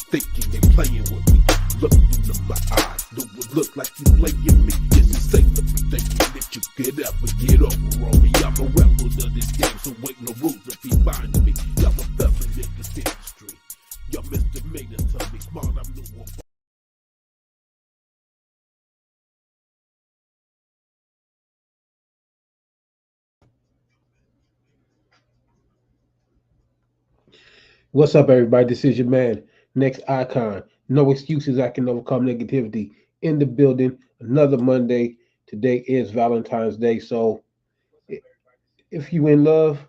thinking they playing with me. Look into my eyes, do it look like you playing me? Yes, it's safe to be thinking that you could ever get over on me. I'm a rebel to this game, so ain't no rules if he finds me. Y'all a felon in this industry. Y'all misdemeanors, tell me smart, I'm new. What's up, everybody? This is your man, Next Icon. No excuses, I can overcome negativity. In the building, another Monday. Today is Valentine's Day, so if you in love,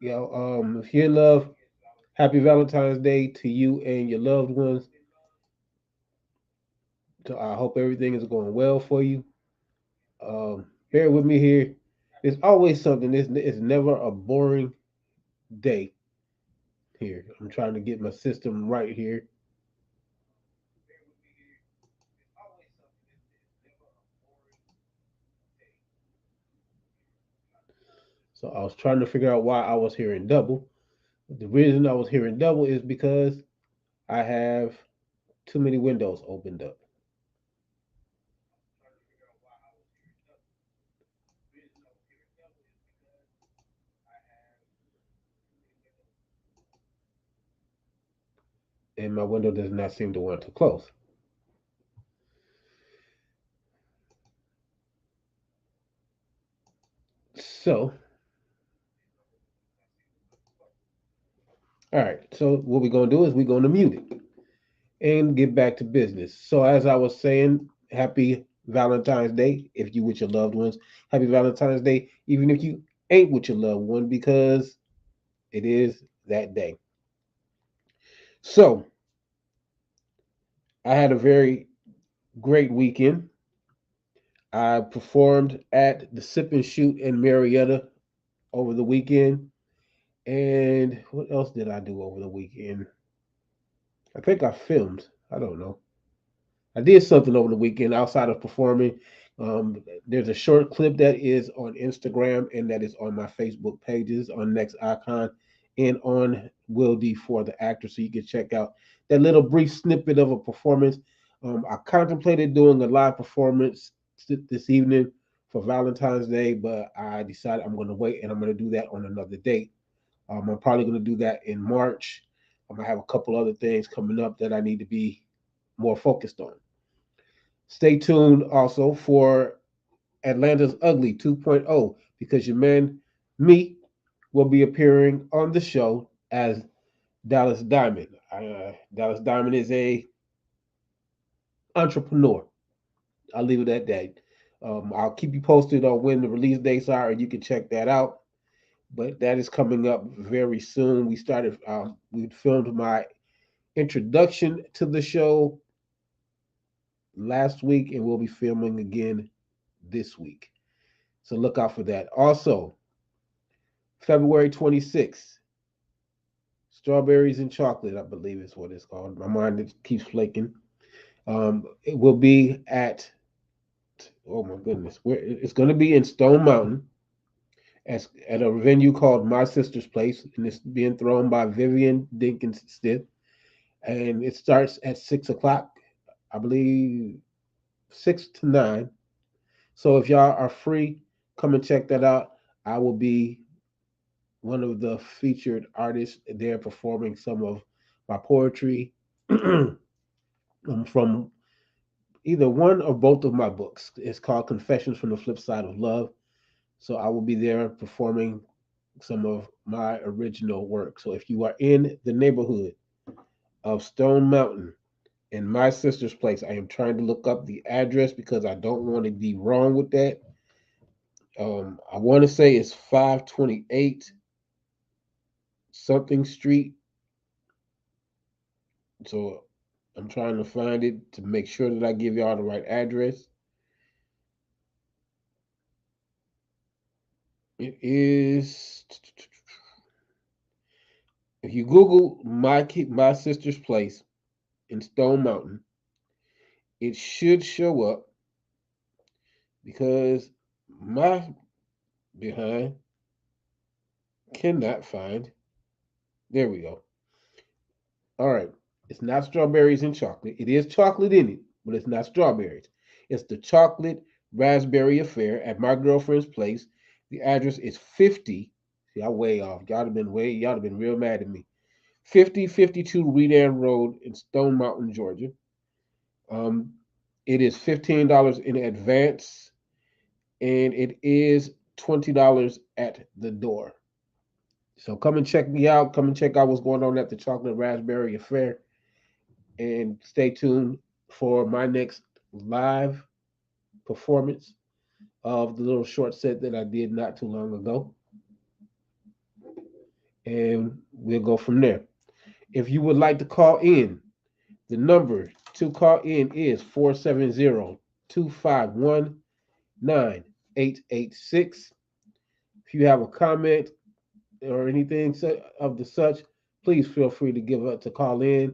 if you're in love, happy Valentine's Day to you and your loved ones. So I hope everything is going well for you. Bear with me here. There's always something. It's never a boring day here. I'm trying to get my system right here. So I was trying to figure out why I was hearing double. The reason I was hearing double is because I have too many windows opened up. And my window does not seem to want to close. So, all right. So what we're gonna do is we're gonna mute it and get back to business. So as I was saying, happy Valentine's Day if you with your loved ones. Happy Valentine's Day, even if you ain't with your loved one, because it is that day. So I had a very great weekend. I performed at the Sip and Shoot in Marietta over the weekend. And what else did I do over the weekend? I think I filmed. I don't know. I did something over the weekend outside of performing. There's a short clip that is on Instagram and that is on my Facebook pages on Next Icon and on Will D for the actor, so you can check out that little brief snippet of a performance. I contemplated doing a live performance this evening for Valentine's Day, but I decided I'm going to wait and I'm going to do that on another date. I'm probably going to do that in March. I'm going to have a couple other things coming up that I need to be more focused on. Stay tuned also for Atlanta's Ugly 2.0 because your man, me, will be appearing on the show as Dallas Diamond. Dallas Diamond is a entrepreneur. I'll leave it at that. I'll keep you posted on when the release dates are, and you can check that out. But that is coming up very soon. We filmed my introduction to the show last week, and we'll be filming again this week. So look out for that. Also, February 26th, Strawberries and Chocolate, I believe is what it's called. My mind keeps flaking. It will be oh my goodness, it's going to be in Stone Mountain at a venue called My Sister's Place, and it's being thrown by Vivian Dinkins Stith. And it starts at 6 o'clock, I believe, 6 to 9. So if y'all are free, come and check that out. I will be one of the featured artists there performing some of my poetry from either one or both of my books. It's called Confessions from the Flip Side of Love. So I will be there performing some of my original work. So if you are in the neighborhood of Stone Mountain in My Sister's Place, I am trying to look up the address because I don't want to be wrong with that. I want to say it's 528 something street. So I'm trying to find it to make sure that I give y'all the right address. It is, if you Google my sister's place in Stone Mountain, it should show up because my behind cannot find. There we go. All right. It's not strawberries and chocolate. It is chocolate in it, but it's not strawberries. It's the chocolate raspberry affair at my girlfriend's place. The address is 50. See, I way off. Y'all have been real mad at me. 5052 Redan Road in Stone Mountain, Georgia. Um, it is $15 in advance, and it is $20 at the door. So come and check me out. Come and check out what's going on at the Chocolate Raspberry Affair, and stay tuned for my next live performance of the little short set that I did not too long ago, and we'll go from there. If you would like to call in, the number to call in is 470-251-9886. If you have a comment or anything of the such, please feel free to give up to call in.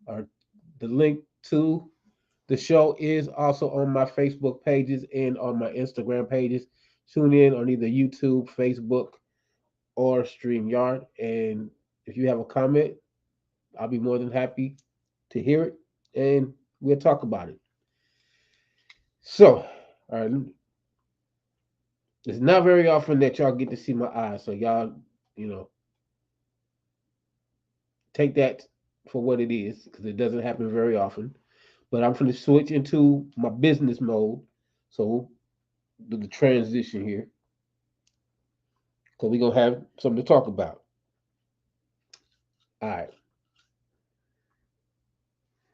Or the link to the show is also on my Facebook pages and on my Instagram pages. Tune in on either YouTube, Facebook, or StreamYard. And if you have a comment, I'll be more than happy to hear it, and we'll talk about it. So, all right, it's not very often that y'all get to see my eyes, so y'all, you know, take that for what it is because it doesn't happen very often. But I'm going to switch into my business mode, so we'll do the transition here because we're gonna have something to talk about. All right.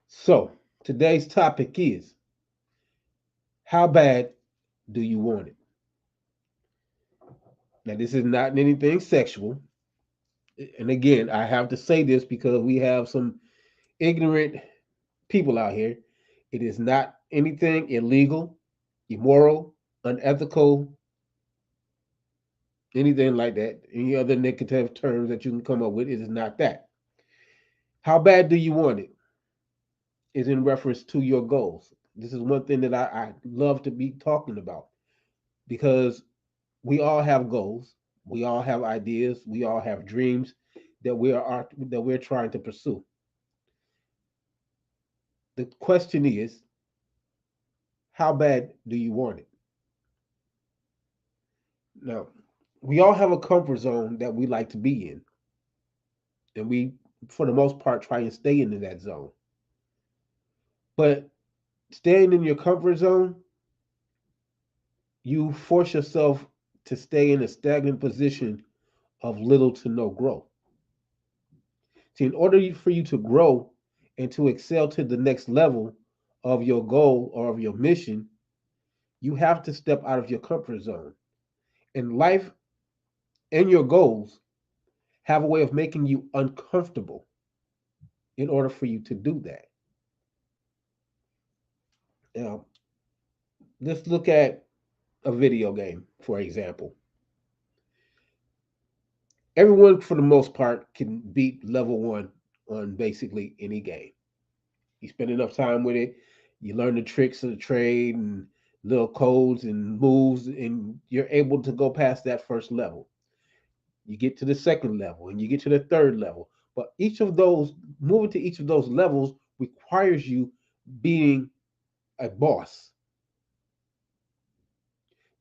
So today's topic is, how bad do you want it? Now, this is not anything sexual. And again, I have to say this because we have some ignorant people out here. It is not anything illegal, immoral, unethical, anything like that. Any other negative terms that you can come up with, it is not that. How bad do you want it? Is in reference to your goals. This is one thing that I love to be talking about because we all have goals, we all have ideas, we all have dreams that we're trying to pursue. The question is, how bad do you want it? Now, we all have a comfort zone that we like to be in, and we, for the most part, try and stay into that zone. But staying in your comfort zone, you force yourself to stay in a stagnant position of little to no growth. See, in order for you to grow and to excel to the next level of your goal or of your mission, you have to step out of your comfort zone. And life and your goals have a way of making you uncomfortable in order for you to do that. Now, let's look at a video game, for example. Everyone, for the most part, can beat level one on basically any game. You spend enough time with it, you learn the tricks of the trade and little codes and moves, and you're able to go past that first level. You get to the second level and you get to the third level. But each of those, moving to each of those levels requires you being a boss.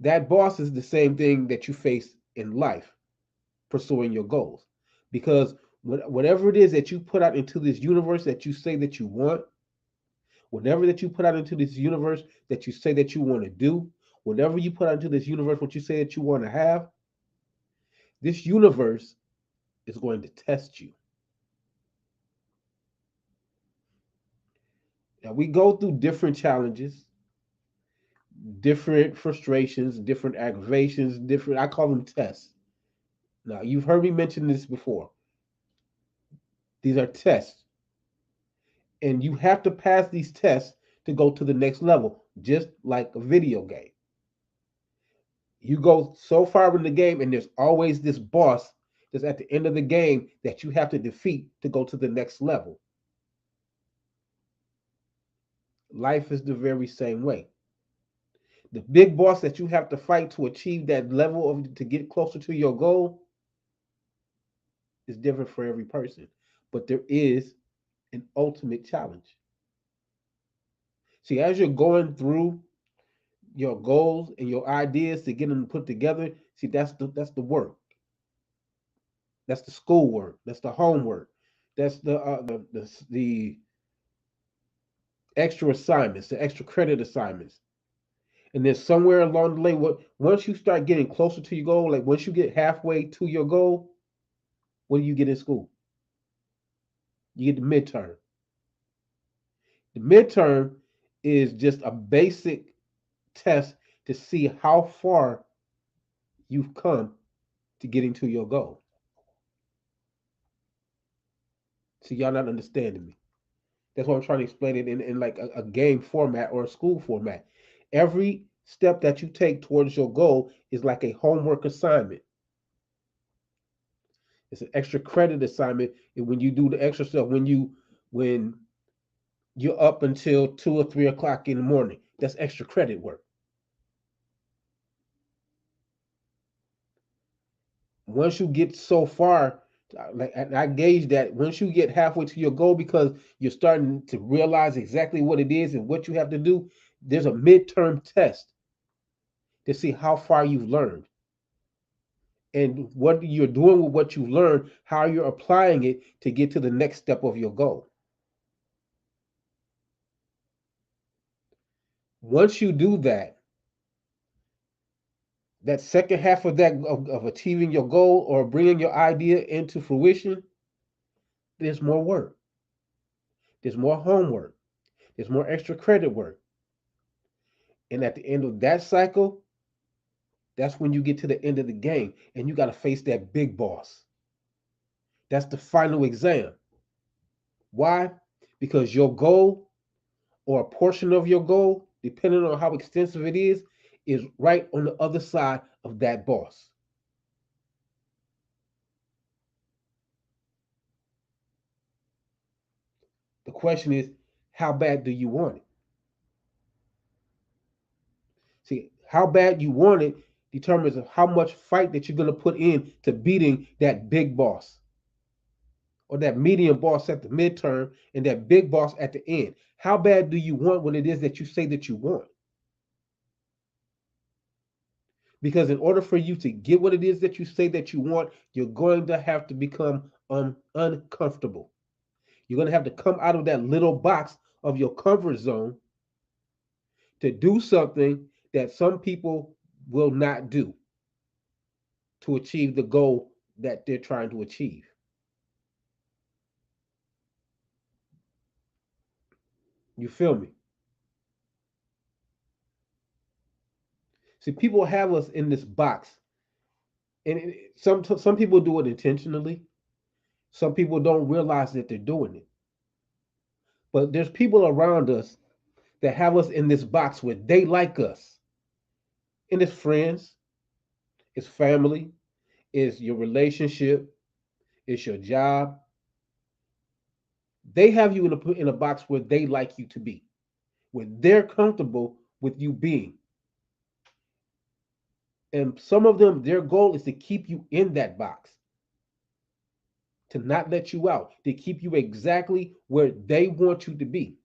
That boss is the same thing that you face in life, pursuing your goals. Because whatever it is that you put out into this universe that you say that you want, whatever that you put out into this universe that you say that you want to do, whatever you put out into this universe, what you say that you want to have, this universe is going to test you. Now, we go through different challenges, different frustrations, different aggravations, different, I call them tests. Now, you've heard me mention this before. These are tests, and you have to pass these tests to go to the next level, just like a video game. You go so far in the game, and there's always this boss that's at the end of the game that you have to defeat to go to the next level. Life is the very same way. The big boss that you have to fight to achieve that level of to get closer to your goal, is different for every person, but there is an ultimate challenge. See, as you're going through your goals and your ideas to get them put together, see, that's the work. That's the schoolwork. That's the homework. That's the extra assignments, the extra credit assignments. And then somewhere along the way, once you start getting closer to your goal, like once you get halfway to your goal, what do you get in school? You get the midterm. The midterm is just a basic test to see how far you've come to getting to your goal. See, y'all not understanding me. That's why I'm trying to explain it in like a game format or a school format. Every step that you take towards your goal is like a homework assignment. It's an extra credit assignment. And when you do the extra stuff, when you're up until 2 or 3 o'clock in the morning, that's extra credit work. Once you get so far, like I gauge that once you get halfway to your goal, because you're starting to realize exactly what it is and what you have to do, there's a midterm test to see how far you've learned and what you're doing with what you've learned, how you're applying it to get to the next step of your goal. Once you do that, that second half of that of achieving your goal or bringing your idea into fruition, there's more work, there's more homework, there's more extra credit work. And at the end of that cycle, that's when you get to the end of the game and you got to face that big boss. That's the final exam. Why? Because your goal or a portion of your goal, depending on how extensive it is right on the other side of that boss. The question is, how bad do you want it? See, how bad you want it determines how much fight that you're going to put in to beating that big boss or that medium boss at the midterm and that big boss at the end. How bad do you want what it is that you say that you want? Because in order for you to get what it is that you say that you want, you're going to have to become uncomfortable. You're going to have to come out of that little box of your comfort zone to do something that some people will not do to achieve the goal that they're trying to achieve. You feel me? See, people have us in this box, and some people do it intentionally. Some people don't realize that they're doing it. But there's people around us that have us in this box where they like us, and it's friends, it's family, it's your relationship, it's your job. They have you in a box where they like you to be, where they're comfortable with you being. And some of them, their goal is to keep you in that box, to not let you out, to keep you exactly where they want you to be.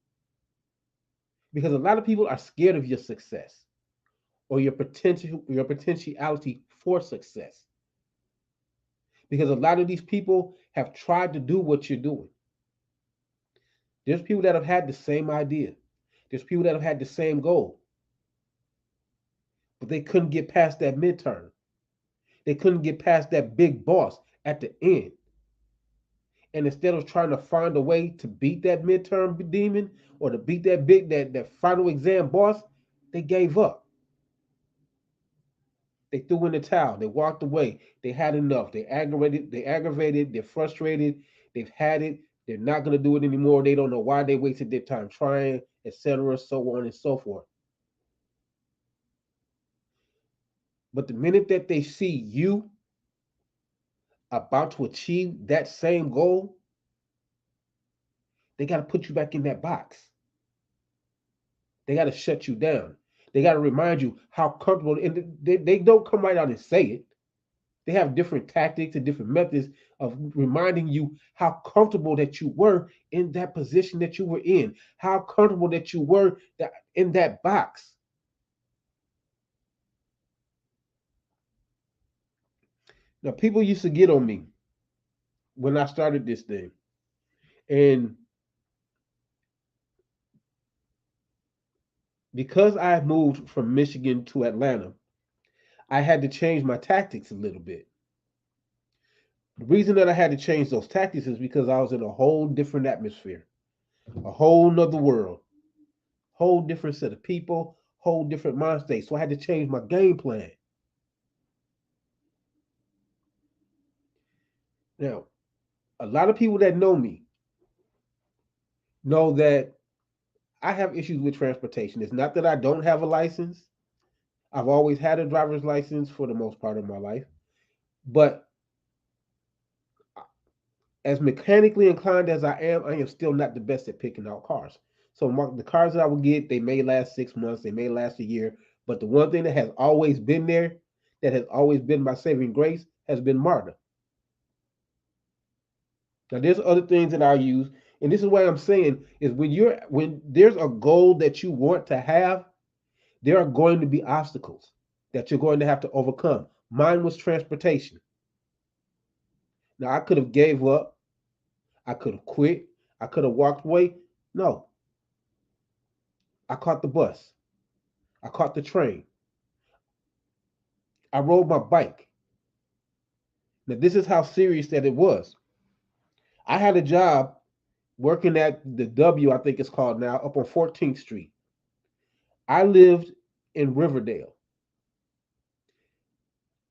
Because a lot of people are scared of your success or your potentiality for success. Because a lot of these people have tried to do what you're doing. There's people that have had the same idea. There's people that have had the same goal, but they couldn't get past that midterm. They couldn't get past that big boss at the end. And instead of trying to find a way to beat that midterm demon or to beat that final exam boss, they gave up. They threw in the towel. They walked away. They had enough. They're aggravated, they're frustrated, they've had it. They're not gonna do it anymore. They don't know why they wasted their time trying, etc., so on and so forth. But the minute that they see you about to achieve that same goal, they got to put you back in that box. They got to shut you down. They got to remind you how comfortable, and they don't come right out and say it. They have different tactics and different methods of reminding you how comfortable that you were in that position that you were in, how comfortable that you were in that box. Now, people used to get on me when I started this thing. And because I moved from Michigan to Atlanta, I had to change my tactics a little bit. The reason that I had to change those tactics is because I was in a whole different atmosphere, a whole nother world, whole different set of people, whole different mind state. So I had to change my game plan. Now, a lot of people that know me know that I have issues with transportation. It's not that I don't have a license. I've always had a driver's license for the most part of my life. But as mechanically inclined as I am still not the best at picking out cars. So the cars that I would get, they may last 6 months, they may last a year. But the one thing that has always been there, that has always been my saving grace, has been MARTA. Now there's other things that I use, and this is what I'm saying is when there's a goal that you want to have, there are going to be obstacles that you're going to have to overcome. Mine was transportation. Now I could have gave up, I could have quit, I could have walked away. No, I caught the bus, I caught the train, I rode my bike. Now this is how serious that it was. I had a job working at the W, I think it's called now, up on 14th Street. I lived in Riverdale.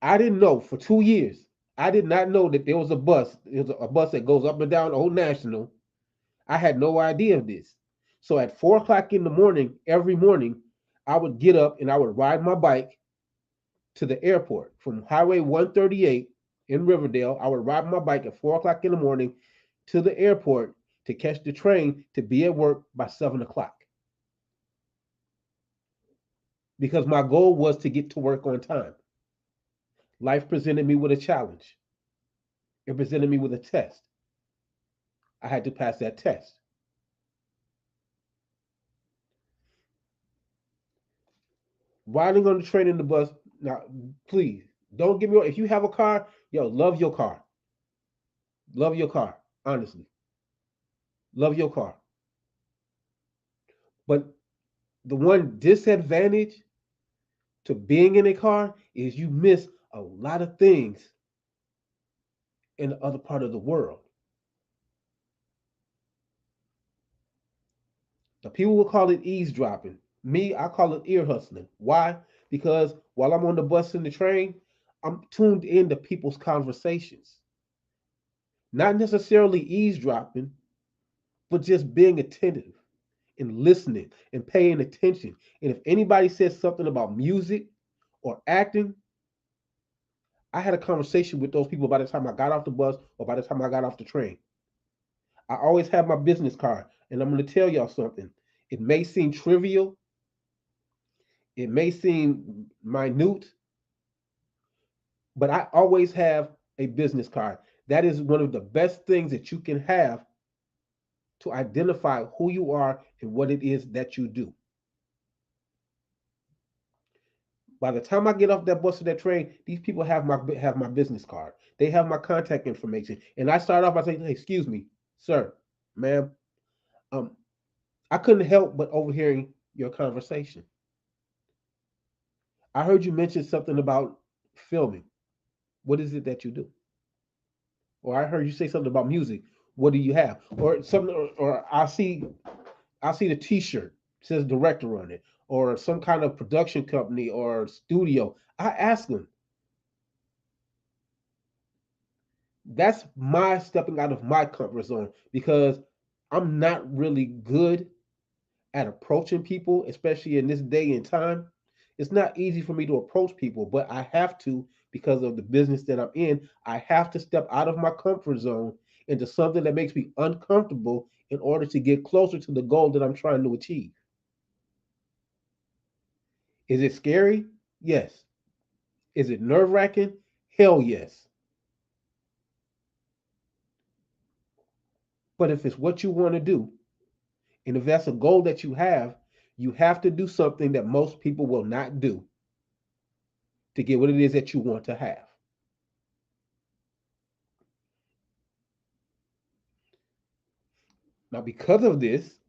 I didn't know for 2 years. I did not know that there was a bus. There was a bus that goes up and down Old National. I had no idea of this. So at 4 o'clock in the morning, every morning, I would get up and I would ride my bike to the airport from Highway 138 in Riverdale. I would ride my bike at 4 o'clock in the morning to the airport to catch the train to be at work by 7 o'clock. Because my goal was to get to work on time. Life presented me with a challenge. It presented me with a test. I had to pass that test. Riding on the train and the bus, now please don't get me wrong. If you have a car, yo, love your car. Love your car. Honestly. Love your car. But the one disadvantage to being in a car is you miss a lot of things in the other part of the world. Now, people will call it eavesdropping. Me, I call it ear hustling. Why? Because while I'm on the bus and the train, I'm tuned into people's conversations. Not necessarily eavesdropping, but just being attentive and listening and paying attention. And if anybody says something about music or acting, I had a conversation with those people by the time I got off the bus or by the time I got off the train. I always have my business card, and I'm going to tell y'all something. It may seem trivial, it may seem minute, but I always have a business card. That is one of the best things that you can have to identify who you are and what it is that you do. By the time I get off that bus or that train, these people have my business card. They have my contact information, and I start off by saying, "Hey, excuse me, sir, ma'am, um, I couldn't help but overhearing your conversation. I heard you mention something about filming. What is it that you do? Or I heard you say something about music. What do you have? Or something, or I see the T-shirt says director on it, or some kind of production company or studio. I ask them. That's my stepping out of my comfort zone because I'm not really good at approaching people, especially in this day and time. It's not easy for me to approach people, but I have to because of the business that I'm in. I have to step out of my comfort zone into something that makes me uncomfortable in order to get closer to the goal that I'm trying to achieve. Is it scary? Yes. Is it nerve wracking? Hell yes. But if it's what you want to do, and if that's a goal that you have to do something that most people will not do to get what it is that you want to have. Now, because of this,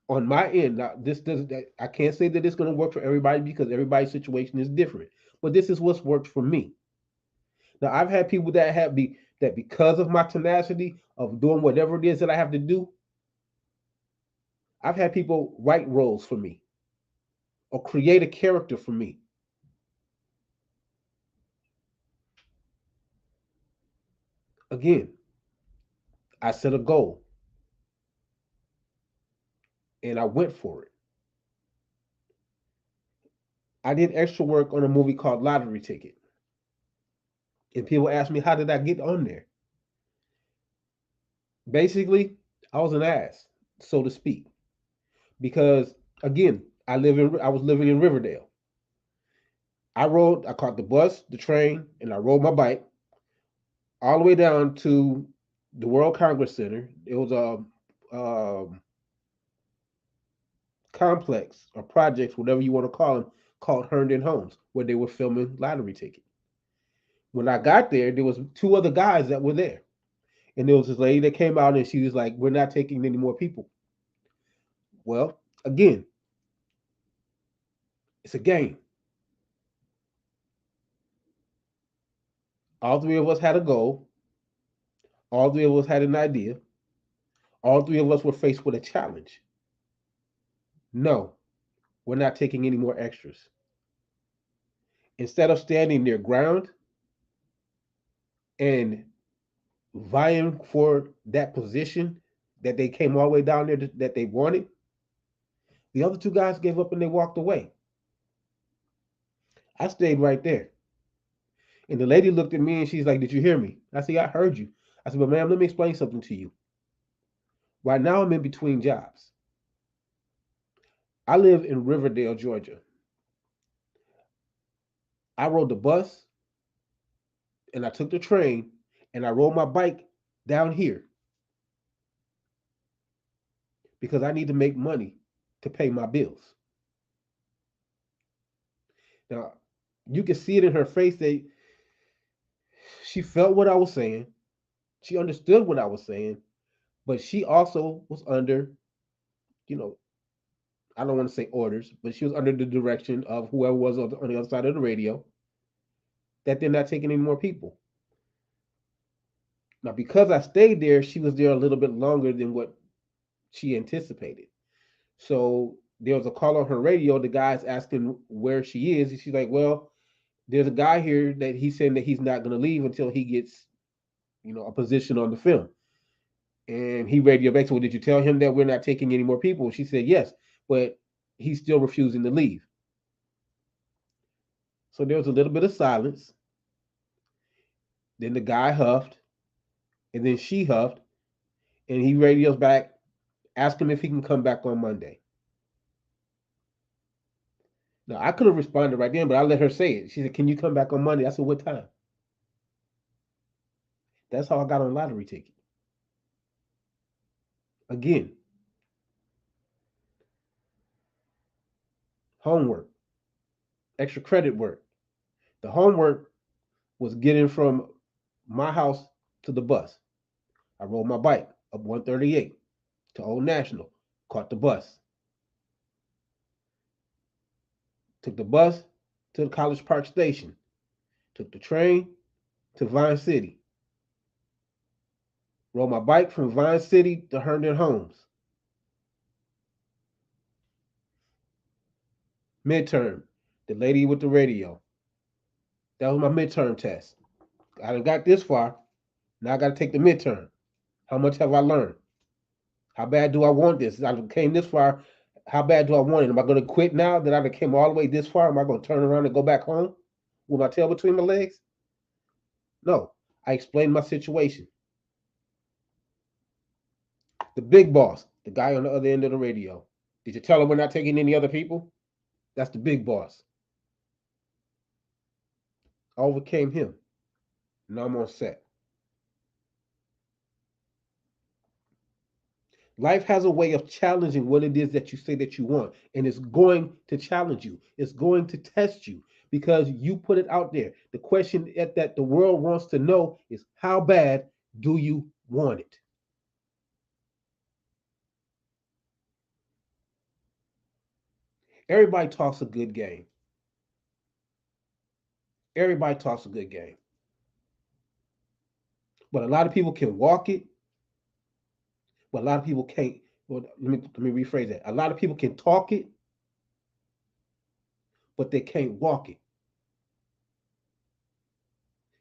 on my end, now this does I can't say that it's going to work for everybody because everybody's situation is different. But this is what's worked for me. Now, I've had people that that because of my tenacity of doing whatever it is that I have to do, I've had people write roles for me or create a character for me. Again, I set a goal and I went for it. I did extra work on a movie called Lottery Ticket. And people ask me, how did I get on there? Basically, I was an ass, so to speak. Because again, I was living in Riverdale. I caught the bus, the train, and I rode my bike all the way down to the World Congress Center. It was a complex or projects, whatever you want to call them, called Herndon Homes, where they were filming Lottery Ticket. When I got there, there was two other guys that were there. And there was this lady that came out and she was like, we're not taking any more people. Well, again, it's a game. All three of us had a goal. All three of us had an idea. All three of us were faced with a challenge. No, we're not taking any more extras. Instead of standing their ground and vying for that position that they came all the way down there that they wanted, the other two guys gave up and they walked away. I stayed right there. And the lady looked at me and she's like, did you hear me? I said, I heard you. I said, but ma'am, let me explain something to you. Right now, I'm in between jobs. I live in Riverdale, Georgia. I rode the bus and I took the train and I rode my bike down here because I need to make money to pay my bills. Now, you can see it in her face that she felt what I was saying. She understood what I was saying, but she also was under, you know, I don't want to say orders, but she was under the direction of whoever was on the other side of the radio that they're not taking any more people. Now, because I stayed there, she was there a little bit longer than what she anticipated. So there was a call on her radio. The guy's asking where she is. And she's like, well, there's a guy here that he's saying that he's not going to leave until he gets, a position on the film. And he radioed back, so did you tell him that we're not taking any more people? She said, yes, but he's still refusing to leave. So there was a little bit of silence. Then the guy huffed, and then she huffed, and he radios back, ask him if he can come back on Monday. Now, I could have responded right then, but I let her say it. She said, can you come back on Monday? I said, what time? That's how I got on Lottery Ticket. Again, homework, extra credit work. The homework was getting from my house to the bus. I rode my bike up 138 to Old National, caught the bus. Took the bus to the College Park Station. Took the train to Vine City. Rode my bike from Vine City to Herndon Homes. Midterm, the lady with the radio. That was my midterm test. I done got this far. Now I got to take the midterm. How much have I learned? How bad do I want this? I came this far. How bad do I want it? Am I going to quit now that I came all the way this far? Am I going to turn around and go back home with my tail between my legs? No. I explained my situation. The big boss, the guy on the other end of the radio. Did you tell him we're not taking any other people? That's the big boss. I overcame him. and I'm on set. Life has a way of challenging what it is that you say that you want, and it's going to challenge you. It's going to test you because you put it out there. The question that the world wants to know is how bad do you want it? Everybody talks a good game. Everybody talks a good game. But a lot of people can walk it, but a lot of people can't. Well, let me rephrase that. A lot of people can talk it, but they can't walk it.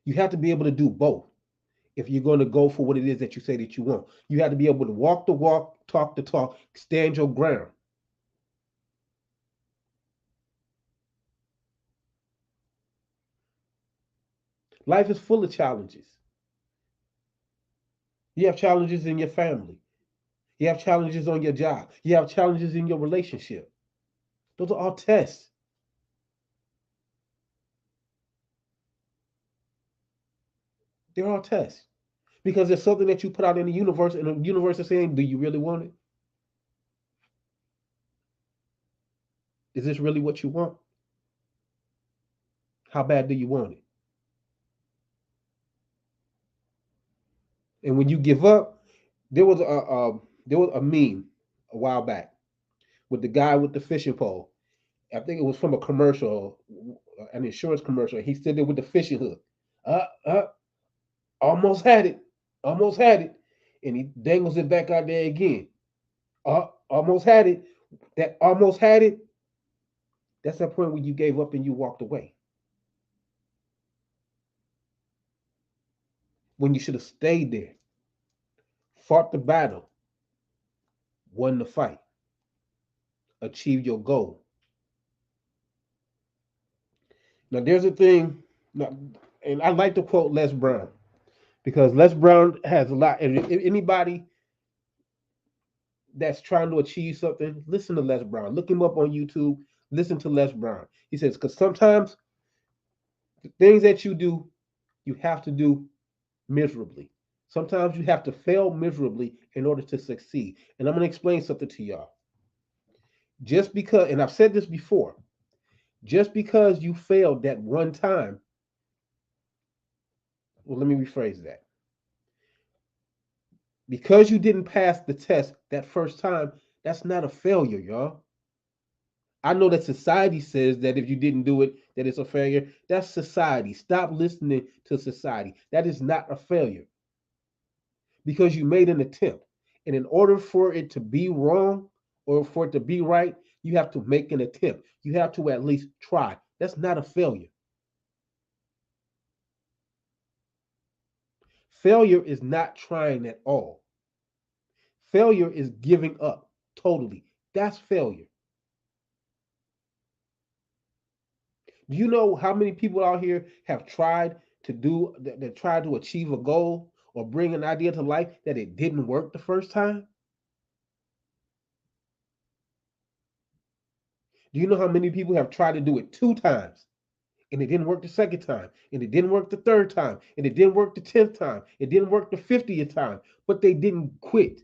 You have to be able to do both if you're going to go for what it is that you say that you want. You have to be able to walk the walk, talk the talk, stand your ground. Life is full of challenges. You have challenges in your family. You have challenges on your job. You have challenges in your relationship. Those are all tests. They're all tests. Because there's something that you put out in the universe, and the universe is saying, do you really want it? Is this really what you want? How bad do you want it? And when you give up, there was a meme a while back with the guy with the fishing pole. I think it was from a commercial, an insurance commercial. He stood there with the fishing hook. Uh, uh, almost had it, almost had it, and he dangles it back out there again. Almost had it. That almost had it. That's that point when you gave up and you walked away. When you should have stayed there, fought the battle, won the fight, achieved your goal. Now, there's a thing, now, and I like to quote Les Brown because Les Brown has a lot. And if anybody that's trying to achieve something, listen to Les Brown. Look him up on YouTube. Listen to Les Brown. He says, because sometimes the things that you do, you have to do miserably. Sometimes you have to fail miserably in order to succeed. And I'm going to explain something to y'all. Just because, and I've said this before, just because you failed that one time, well, let me rephrase that. Because you didn't pass the test that first time, that's not a failure, y'all. I know that society says that if you didn't do it, that it's a failure. That's society. Stop listening to society. That is not a failure because you made an attempt. And in order for it to be wrong or for it to be right, you have to make an attempt. You have to at least try. That's not a failure. Failure is not trying at all. Failure is giving up totally. That's failure. Do you know how many people out here have tried to do that tried to achieve a goal or bring an idea to life that it didn't work the first time? Do you know how many people have tried to do it two times and it didn't work the second time, and it didn't work the third time, and it didn't work the 10th time, it didn't work the 50th time, but they didn't quit?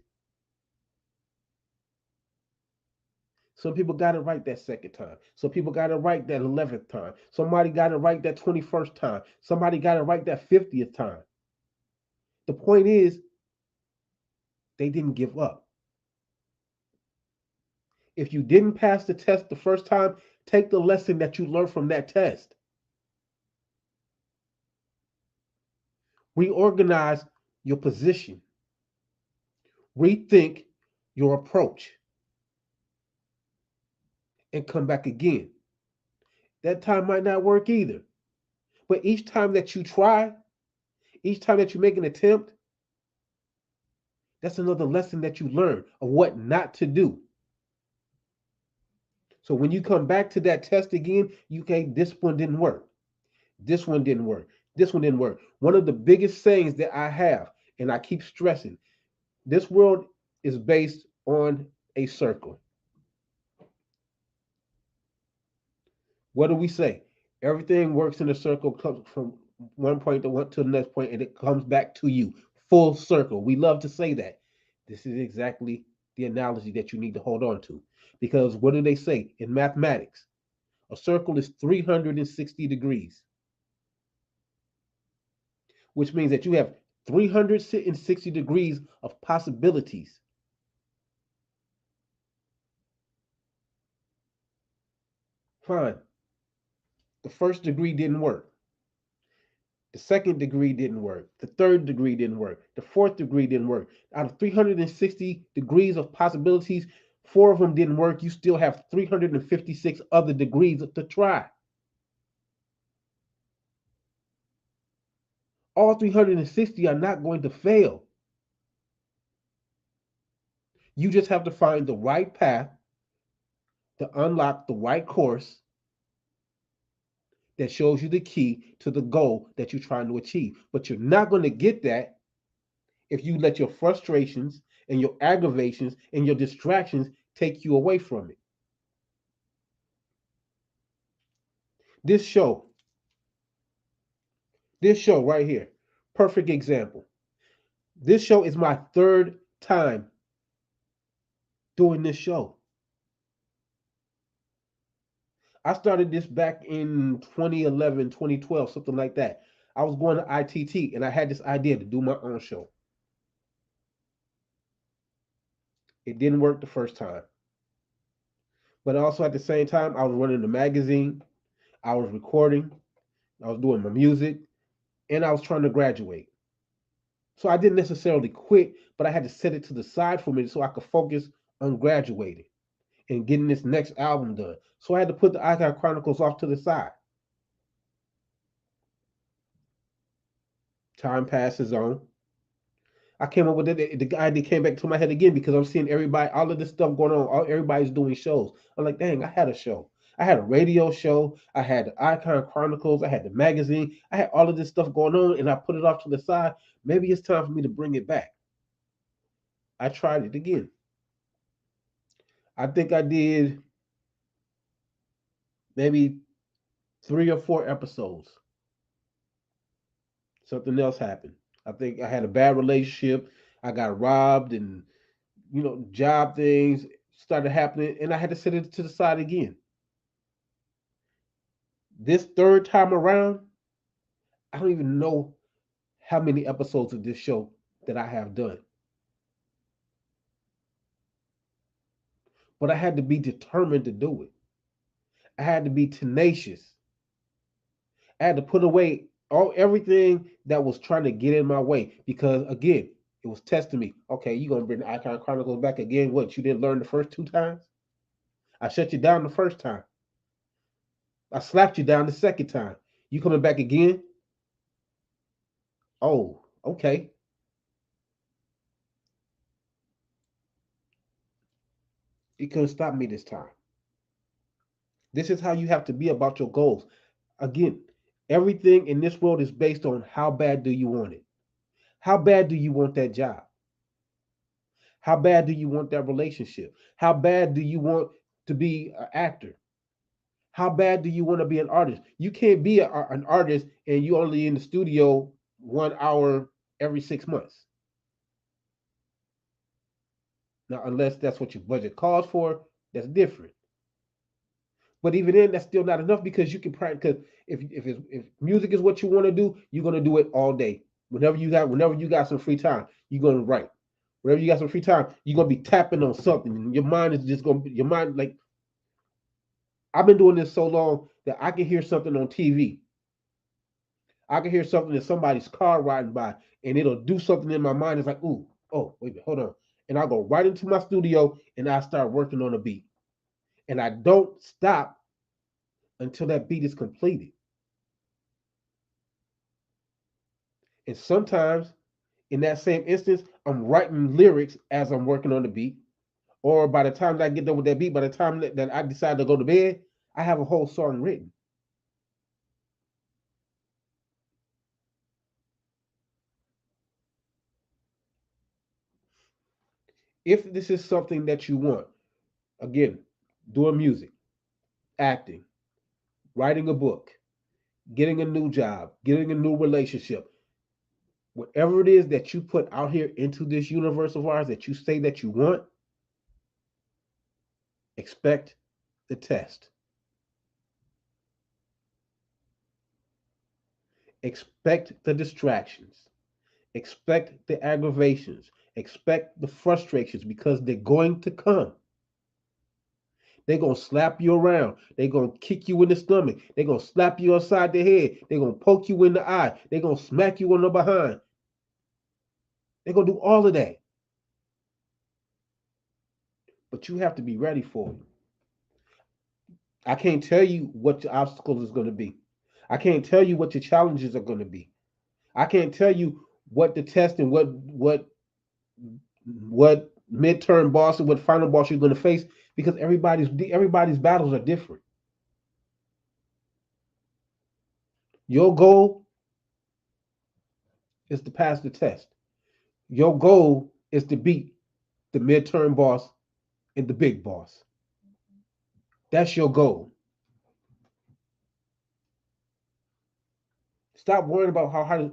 Some people got it right that second time. Some people got it right that 11th time. Somebody got it right that 21st time. Somebody got it right that 50th time. The point is, they didn't give up. If you didn't pass the test the first time, take the lesson that you learned from that test. Reorganize your position. Rethink your approach and come back again. That time might not work either. But each time that you try, each time that you make an attempt, that's another lesson that you learn of what not to do. So when you come back to that test again, you okay, this one didn't work. This one didn't work. This one didn't work. One of the biggest sayings that I have, and I keep stressing, this world is based on a circle. What do we say? Everything works in a circle, comes from one point to one to the next point, and it comes back to you full circle. We love to say that. This is exactly the analogy that you need to hold on to, because what do they say in mathematics? A circle is 360 degrees, which means that you have 360 degrees of possibilities. Fine. The first degree didn't work. The second degree didn't work. The third degree didn't work. The fourth degree didn't work. Out of 360 degrees of possibilities, four of them didn't work. You still have 356 other degrees to try. All 360 are not going to fail. You just have to find the right path to unlock the right course that shows you the key to the goal that you're trying to achieve. But you're not going to get that if you let your frustrations and your aggravations and your distractions take you away from it. This show, this show right here, perfect example. This show is my third time doing this show. I started this back in 2011, 2012, something like that. I was going to ITT and I had this idea to do my own show. It didn't work the first time. But also at the same time, I was running the magazine, I was recording, I was doing my music, and I was trying to graduate. So I didn't necessarily quit, but I had to set it to the side for me so I could focus on graduating and getting this next album done. So I had to put the ICON Chronicles off to the side. Time passes on. I came up with it. The idea came back to my head again because I'm seeing everybody, all of this stuff going on. Everybody's doing shows. I'm like, dang, I had a show. I had a radio show. I had the Icon Chronicles. I had the magazine. I had all of this stuff going on, and I put it off to the side. Maybe it's time for me to bring it back. I tried it again. I think I did maybe 3 or 4 episodes. Something else happened. I think I had a bad relationship. I got robbed, and job things started happening, and I had to set it to the side again. This third time around, I don't even know how many episodes of this show that I have done. But I had to be determined to do it. I had to be tenacious. I had to put away everything that was trying to get in my way because again, it was testing me. Okay, you gonna bring the Icon Chronicles back again? What, you didn't learn the first 2 times? I shut you down the first time. I slapped you down the second time. You coming back again? Oh, okay. You couldn't stop me this time. This is how you have to be about your goals. Again, everything in this world is based on how bad do you want it? How bad do you want that job? How bad do you want that relationship? How bad do you want to be an actor? How bad do you want to be an artist? You can't be an artist and you only in the studio 1 hour every 6 months. Now, unless that's what your budget calls for, that's different. But even then, that's still not enough because you can practice. Because if music is what you want to do, you're gonna do it all day. Whenever you got some free time, you're gonna write. Whenever you got some free time, you're gonna be tapping on something. Your mind is just gonna be your mind like I've been doing this so long that I can hear something on TV. I can hear something in somebody's car riding by, and it'll do something in my mind. It's like, ooh, oh, wait a minute, hold on. And I'll go right into my studio and I start working on a beat. And I don't stop until that beat is completed. And sometimes in that same instance, I'm writing lyrics as I'm working on the beat. Or by the time that I get done with that beat, by the time that I decide to go to bed, I have a whole song written. If this is something that you want, again, doing music, acting, writing a book, getting a new job, getting a new relationship, whatever it is that you put out here into this universe of ours that you say that you want, expect the test. Expect the distractions. Expect the aggravations. Expect the frustrations because they're going to come. They're going to slap you around. They're going to kick you in the stomach. They're going to slap you upside the head. They're going to poke you in the eye. They're going to smack you on the behind. They're going to do all of that. But you have to be ready for it. I can't tell you what your obstacles is going to be. I can't tell you what your challenges are going to be. I can't tell you what the test and what midterm boss and what final boss you're going to face because everybody's battles are different. Your goal is to pass the test. Your goal is to beat the midterm boss and the big boss. That's your goal. Stop worrying about how to.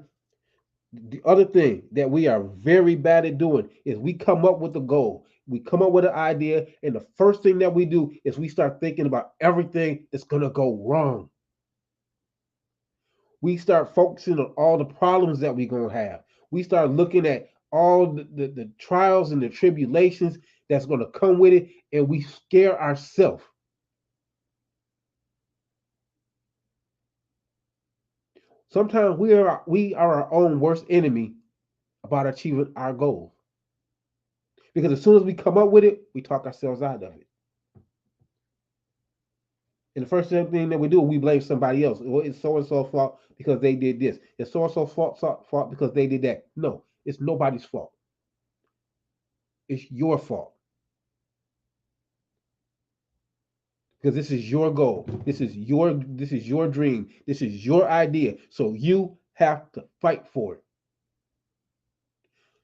The other thing that we are very bad at doing is we come up with a goal. We come up with an idea, and the first thing that we do is we start thinking about everything that's going to go wrong. We start focusing on all the problems that we're going to have. We start looking at all the trials and the tribulations that's going to come with it, and we scare ourselves. Sometimes we are our own worst enemy about achieving our goals. Because as soon as we come up with it, we talk ourselves out of it. And the first thing that we do, we blame somebody else. Well, it's so and so fault because they did this. It's so and so fault because they did that. No, it's nobody's fault. It's your fault because this is your goal. This is your dream. This is your idea. So you have to fight for it.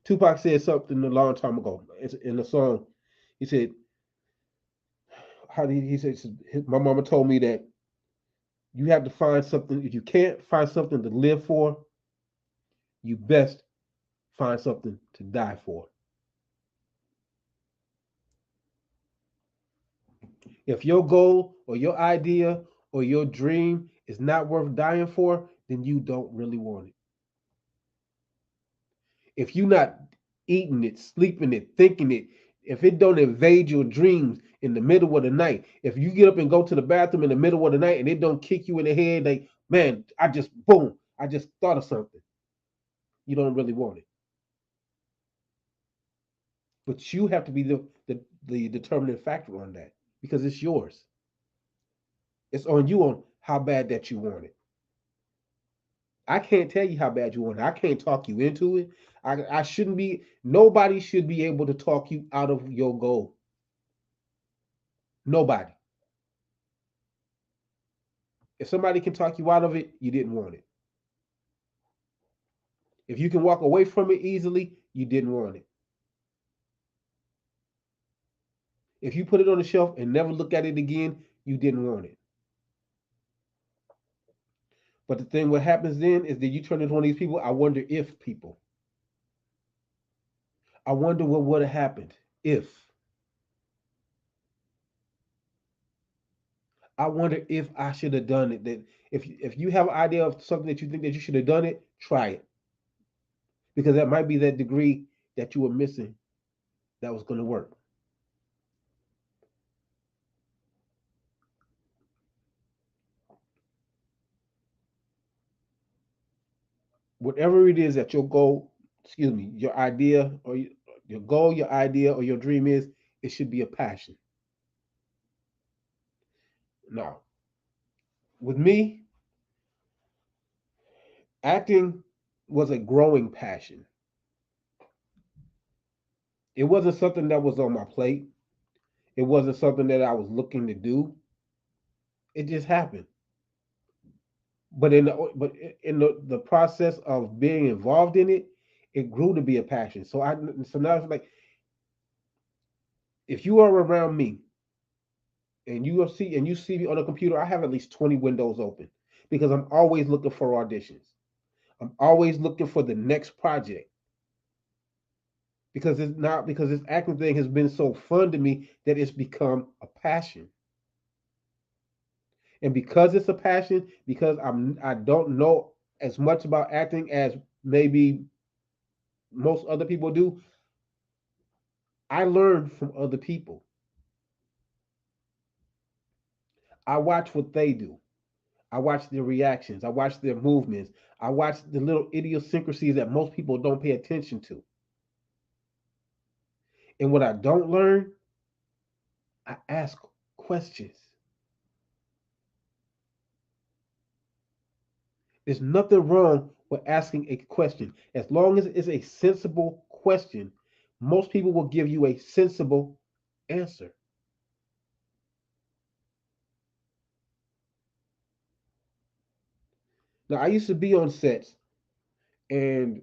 Tupac said something a long time ago. It's in the song. He said, "How did he say? My mama told me that you have to find something. If you can't find something to live for, you best find something to die for. If your goal or your idea or your dream is not worth dying for, then you don't really want it. If you're not eating it, sleeping it, thinking it, if it don't invade your dreams in the middle of the night, if you get up and go to the bathroom in the middle of the night and it don't kick you in the head, like, man, I just thought of something. You don't really want it. But you have to be the determining factor on that because it's yours. It's on you on how bad that you want it. I can't tell you how bad you want it. I can't talk you into it. I shouldn't be, nobody should be able to talk you out of your goal. Nobody. If somebody can talk you out of it, you didn't want it. If you can walk away from it easily, you didn't want it. If you put it on the shelf and never look at it again, you didn't want it. But the thing what happens then is that you turn into one of these people. I wonder if people. I wonder what would have happened if. I wonder if I should have done it. That if you have an idea of something that you think that you should have done it, try it because that might be that degree that you were missing that was going to work. Whatever it is that your goal, excuse me, your idea or your goal, your idea or your dream is, it should be a passion. Now, with me, acting was a growing passion. It wasn't something that was on my plate. It wasn't something that I was looking to do. It just happened. But in the process of being involved in it, it grew to be a passion. So now it's like if you are around me and you see me on a computer, I have at least 20 windows open. because I'm always looking for auditions. I'm always looking for the next project because it's not because this acting thing has been so fun to me that it's become a passion. And because it's a passion, because I don't know as much about acting as maybe most other people do, I learn from other people. I watch what they do. I watch their reactions. I watch their movements. I watch the little idiosyncrasies that most people don't pay attention to. And what I don't learn, I ask questions. There's nothing wrong with asking a question. As long as it's a sensible question, most people will give you a sensible answer. Now, I used to be on sets and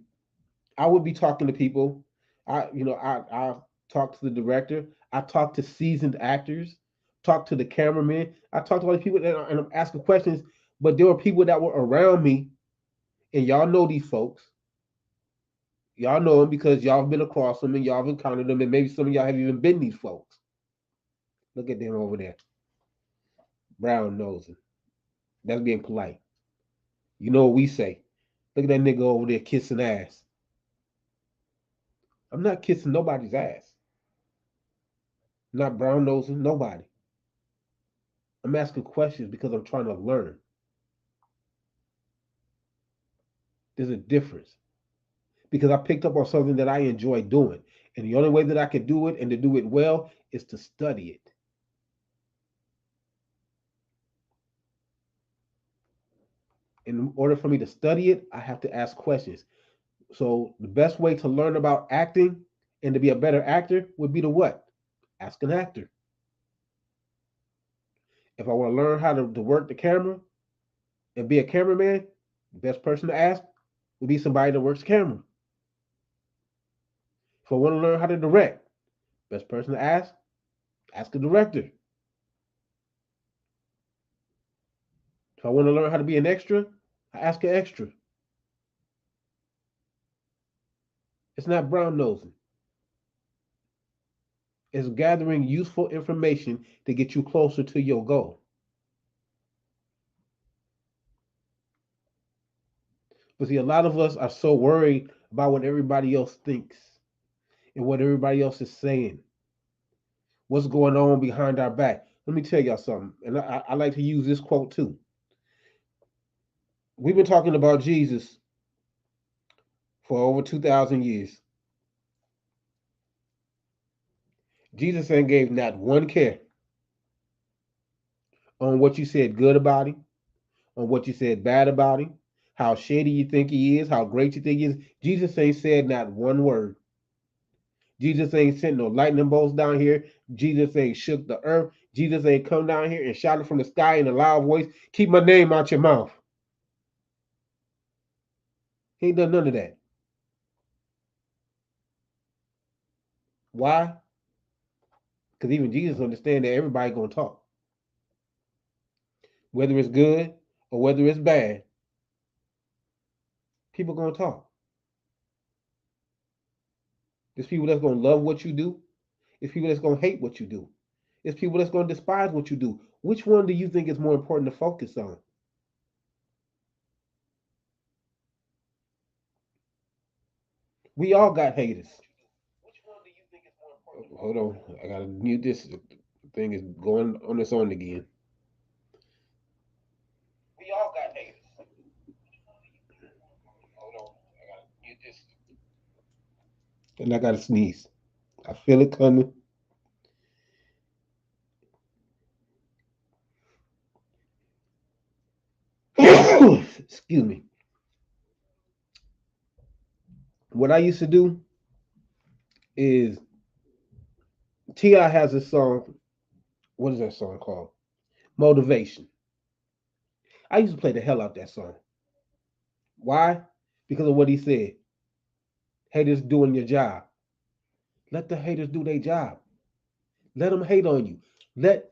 I would be talking to people. I talk to the director. I talk to seasoned actors. Talk to the cameraman. I talk to all these people and I'm asking questions. But there were people that were around me, and y'all know these folks. Y'all know them because y'all have been across them and y'all have encountered them, and maybe some of y'all have even been these folks. Look at them over there, brown nosing. That's being polite. You know what we say? Look at that nigga over there kissing ass. I'm not kissing nobody's ass. I'm not brown nosing nobody. I'm asking questions because I'm trying to learn. There's a difference because I picked up on something that I enjoy doing. And the only way that I can do it and to do it well is to study it. In order for me to study it, I have to ask questions. So the best way to learn about acting and to be a better actor would be to what? Ask an actor. If I want to learn how to work the camera and be a cameraman, the best person to ask would be somebody that works the camera. If I want to learn how to direct, best person to ask a director. If I want to learn how to be an extra, I ask an extra. It's not brown nosing. It's gathering useful information to get you closer to your goal. But see, a lot of us are so worried about what everybody else thinks and what everybody else is saying, what's going on behind our back. Let me tell y'all something, and I like to use this quote too. We've been talking about Jesus for over 2,000 years. Jesus ain't gave not one care on what you said good about him, on what you said bad about him, how shady you think he is, how great you think he is. Jesus ain't said not one word. Jesus ain't sent no lightning bolts down here. Jesus ain't shook the earth. Jesus ain't come down here and shouted from the sky in a loud voice, keep my name out your mouth. He ain't done none of that. Why? Because even Jesus understands that everybody gonna talk. Whether it's good or whether it's bad, people gonna talk. There's people that's gonna love what you do. There's people that's gonna hate what you do. There's people that's gonna despise what you do. Which one do you think is more important to focus on? We all got haters. Hold on, I gotta mute this. The thing is going on its own again. We all got haters. Hold on, I gotta mute this. And I gotta sneeze. I feel it coming. Excuse me. What I used to do is Ti has a song. What is that song called? Motivation. I used to play the hell out that song. Why? Because of what he said. Haters doing your job. Let the haters do their job. Let them hate on you. Let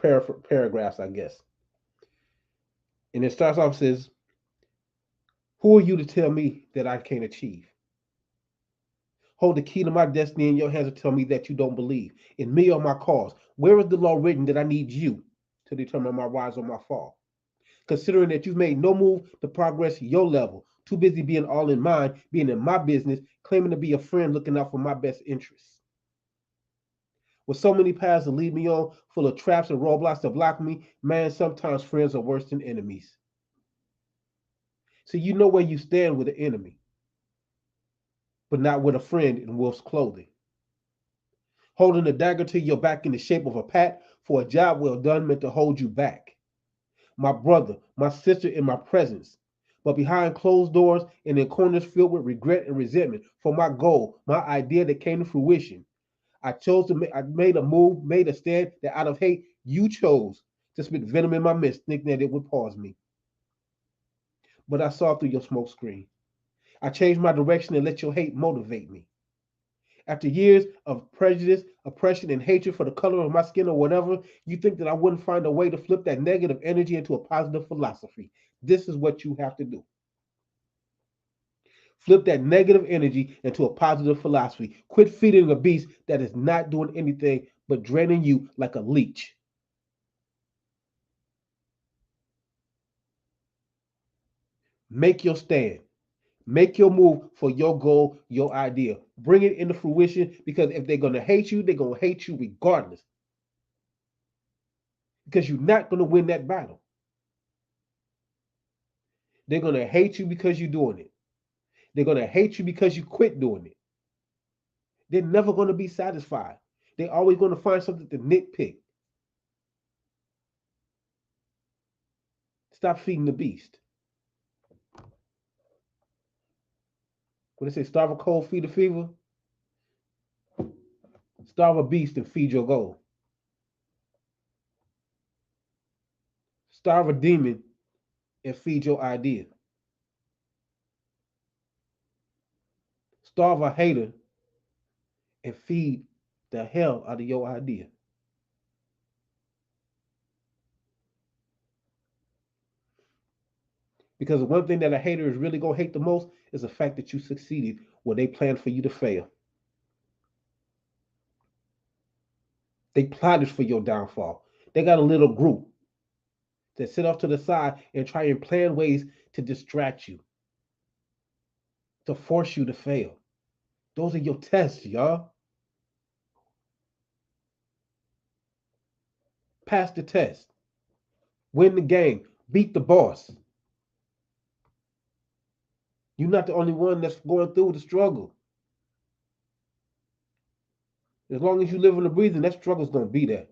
paragraphs, I guess. And it starts off says, "Who are you to tell me that I can't achieve? Hold the key to my destiny in your hands and tell me that you don't believe in me or my cause. Where is the law written that I need you to determine my rise or my fall? Considering that you've made no move to progress your level, too busy being all in mine, being in my business, claiming to be a friend looking out for my best interests. With so many paths to lead me on, full of traps and roadblocks to block me, man, sometimes friends are worse than enemies. So you know where you stand with an enemy, but not with a friend in wolf's clothing. Holding a dagger to your back in the shape of a pat for a job well done meant to hold you back. My brother, my sister in my presence, but behind closed doors and in corners filled with regret and resentment for my goal, my idea that came to fruition. I made a move, made a stand that out of hate you chose to spit venom in my midst, thinking that it would pause me. But I saw through your smoke screen. I changed my direction and let your hate motivate me. After years of prejudice, oppression, and hatred for the color of my skin or whatever, you think that I wouldn't find a way to flip that negative energy into a positive philosophy. This is what you have to do. Flip that negative energy into a positive philosophy. Quit feeding a beast that is not doing anything but draining you like a leech. Make your stand. Make your move for your goal, your idea. Bring it into fruition because if they're going to hate you, they're going to hate you regardless because you're not going to win that battle. They're going to hate you because you're doing it. They're going to hate you because you quit doing it. They're never going to be satisfied. They're always going to find something to nitpick. Stop feeding the beast. When they say starve a cold, feed a fever, starve a beast and feed your goal. Starve a demon and feed your idea. Starve a hater and feed the hell out of your idea. Because the one thing that a hater is really gonna hate the most is the fact that you succeeded where they planned for you to fail. They plotted for your downfall. They got a little group that sit off to the side and try and plan ways to distract you, to force you to fail. Those are your tests, y'all. Pass the test. Win the game. Beat the boss. You're not the only one that's going through the struggle. As long as you live and breathing, that struggle's gonna be there.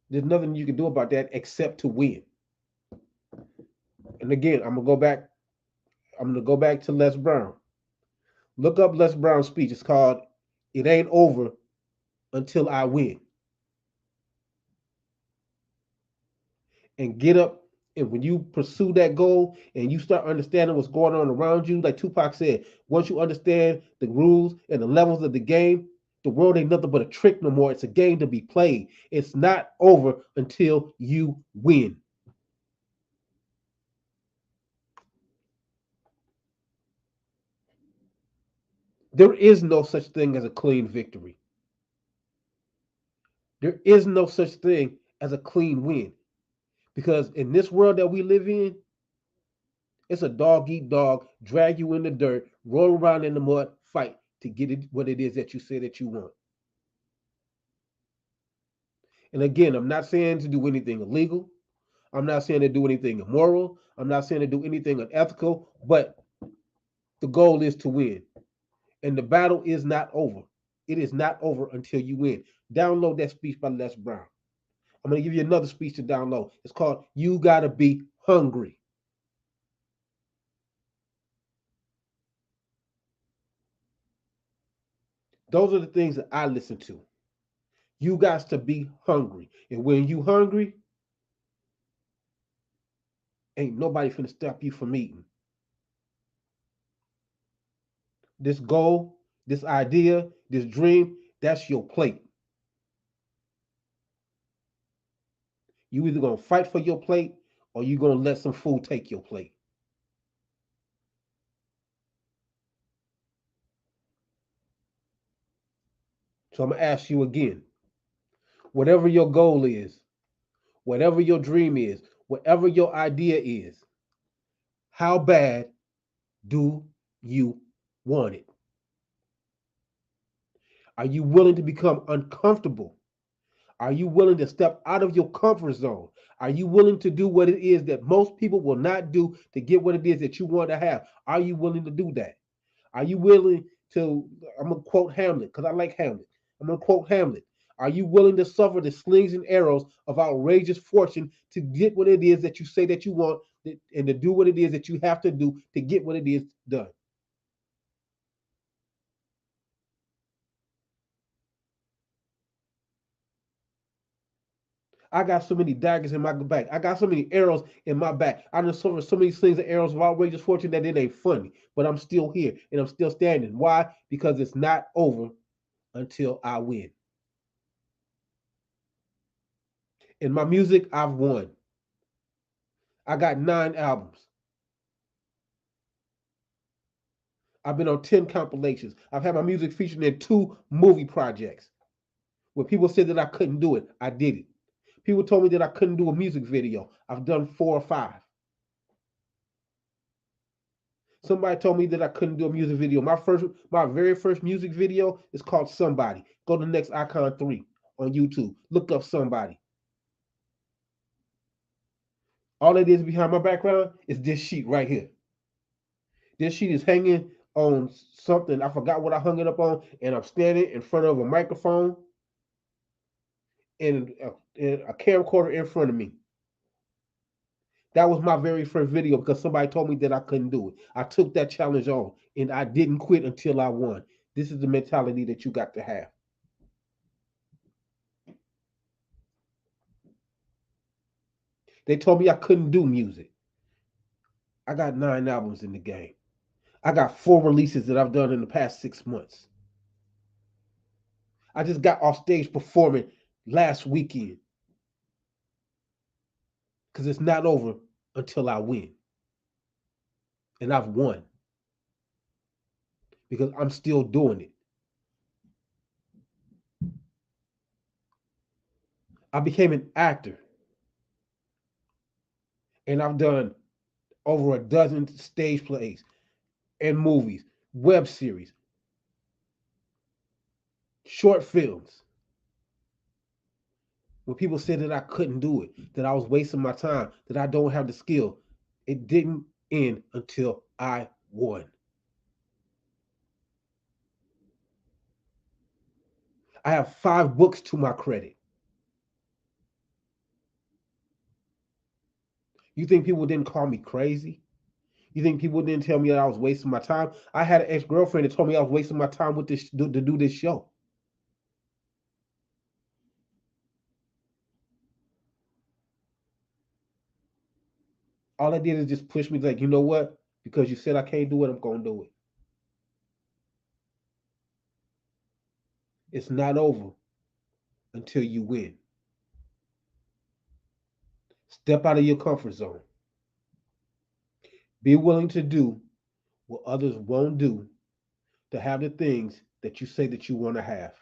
There's nothing you can do about that except to win. And again, I'm gonna go back. I'm gonna go back to Les Brown. Look up Les Brown's speech. It's called "It Ain't Over Until I Win." And get up. And when you pursue that goal and you start understanding what's going on around you, like Tupac said, once you understand the rules and the levels of the game, the world ain't nothing but a trick no more. It's a game to be played. It's not over until you win. There is no such thing as a clean victory. There is no such thing as a clean win. Because in this world that we live in, it's a dog eat dog, drag you in the dirt, roll around in the mud, fight to get it what it is that you say that you want. And again, I'm not saying to do anything illegal. I'm not saying to do anything immoral. I'm not saying to do anything unethical, but the goal is to win. And the battle is not over. It is not over until you win. Download that speech by Les Brown. I'm going to give you another speech to download. It's called "You Gotta Be Hungry." Those are the things that I listen to. You got to be hungry. And when you hungry, ain't nobody finna stop you from eating. This goal, this idea, this dream, that's your plate. You either gonna fight for your plate or you gonna let some food take your plate. So I'm gonna ask you again, whatever your goal is, whatever your dream is, whatever your idea is, how bad do you want it? Are you willing to become uncomfortable? Are you willing to step out of your comfort zone? Are you willing to do what it is that most people will not do to get what it is that you want to have? Are you willing to do that? Are you willing to, I'm going to quote Hamlet because I like Hamlet. I'm going to quote Hamlet. Are you willing to suffer the slings and arrows of outrageous fortune to get what it is that you say that you want and to do what it is that you have to do to get what it is done? I got so many daggers in my back. I got so many arrows in my back. I just suffered so many slings and arrows of outrageous fortune that it ain't funny. But I'm still here and I'm still standing. Why? Because it's not over until I win. In my music, I've won. I got 9 albums. I've been on 10 compilations. I've had my music featured in 2 movie projects. When people said that I couldn't do it, I did it. People told me that I couldn't do a music video. I've done 4 or 5. Somebody told me that I couldn't do a music video. My very first music video is called Somebody. Go to the next ICON 3 on YouTube. Look up Somebody. All it is behind my background is this sheet right here. This sheet is hanging on something. I forgot what I hung it up on, and I'm standing in front of a microphone and a camcorder in front of me. That was my very first video because somebody told me that I couldn't do it. I took that challenge on and I didn't quit until I won. This is the mentality that you got to have. They told me I couldn't do music. I got 9 albums in the game. I got 4 releases that I've done in the past 6 months. I just got off stage performing last weekend because it's not over until I win. And I've won because I'm still doing it. I became an actor and I've done over a dozen stage plays and movies, web series, short films. When people said that I couldn't do it, that I was wasting my time, that I don't have the skill, it didn't end until I won. I have 5 books to my credit. You think people didn't call me crazy? You think people didn't tell me that I was wasting my time? I had an ex-girlfriend that told me I was wasting my time with this to do this show. All I did is just push me like, you know what? Because you said I can't do it, I'm gonna do it. It's not over until you win. Step out of your comfort zone. Be willing to do what others won't do to have the things that you say that you want to have.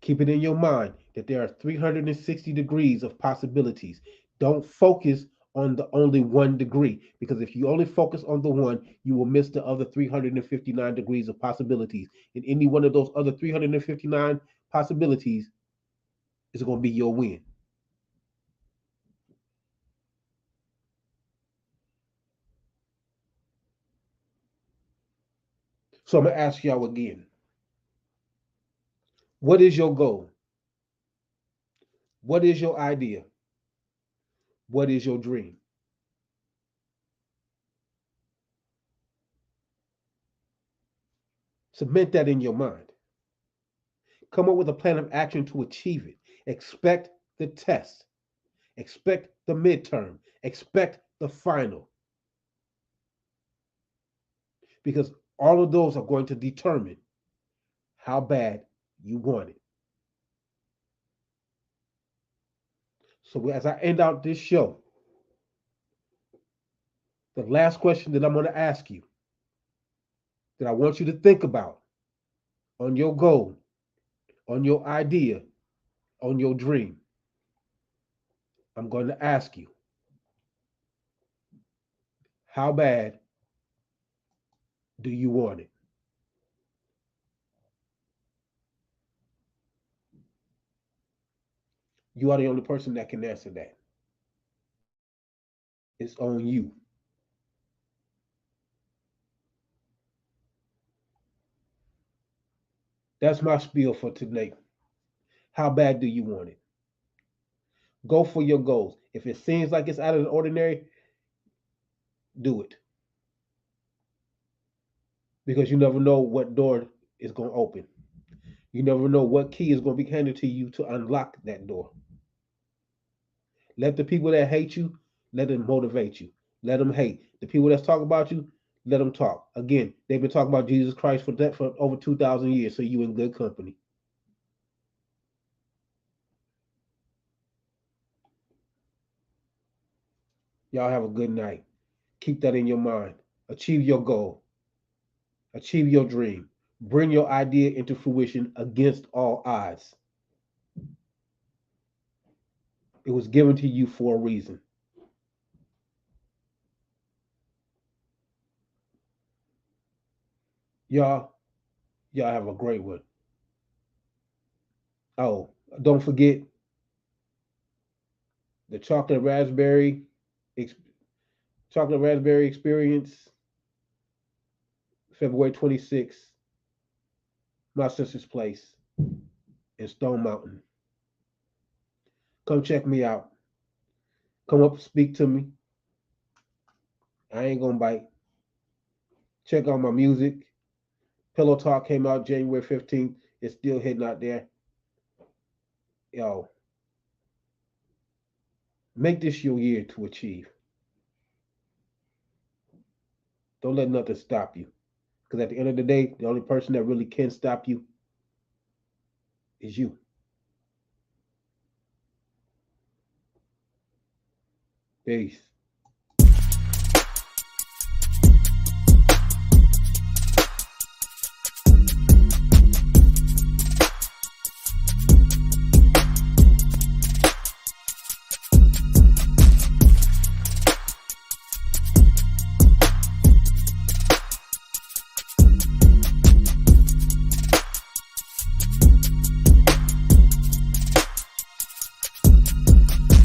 Keep it in your mind that there are 360 degrees of possibilities. Don't focus on the only one degree because if you only focus on the one, you will miss the other 359 degrees of possibilities. And any one of those other 359 possibilities is going to be your win. So I'm going to ask y'all again, what is your goal? What is your idea? What is your dream? Cement that in your mind. Come up with a plan of action to achieve it. Expect the test. Expect the midterm. Expect the final. Because all of those are going to determine how bad you want it. So as I end out this show, the last question that I'm going to ask you, that I want you to think about on your goal, on your idea, on your dream, I'm going to ask you, how bad do you want it? You are the only person that can answer that. It's on you. That's my spiel for today. How bad do you want it? Go for your goals. If it seems like it's out of the ordinary, do it. Because you never know what door is going to open. You never know what key is going to be handed to you to unlock that door. Let the people that hate you, let them motivate you. Let them hate. The people that's talking about you, let them talk. Again, they've been talking about Jesus Christ for over 2,000 years, so you in good company. Y'all have a good night. Keep that in your mind. Achieve your goal. Achieve your dream. Bring your idea into fruition against all odds. It was given to you for a reason. Y'all have a great one. Oh, don't forget the chocolate raspberry experience, February 26th, my sister's place in Stone Mountain. Come check me out. Come up, speak to me. I ain't gonna bite. Check out my music. Pillow Talk came out January 15th. It's still hitting out there. Yo, make this your year to achieve. Don't let nothing stop you. Because at the end of the day, the only person that really can stop you is you. Peace.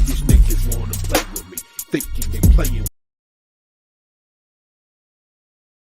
These niggas wanna play with me, thinking they playing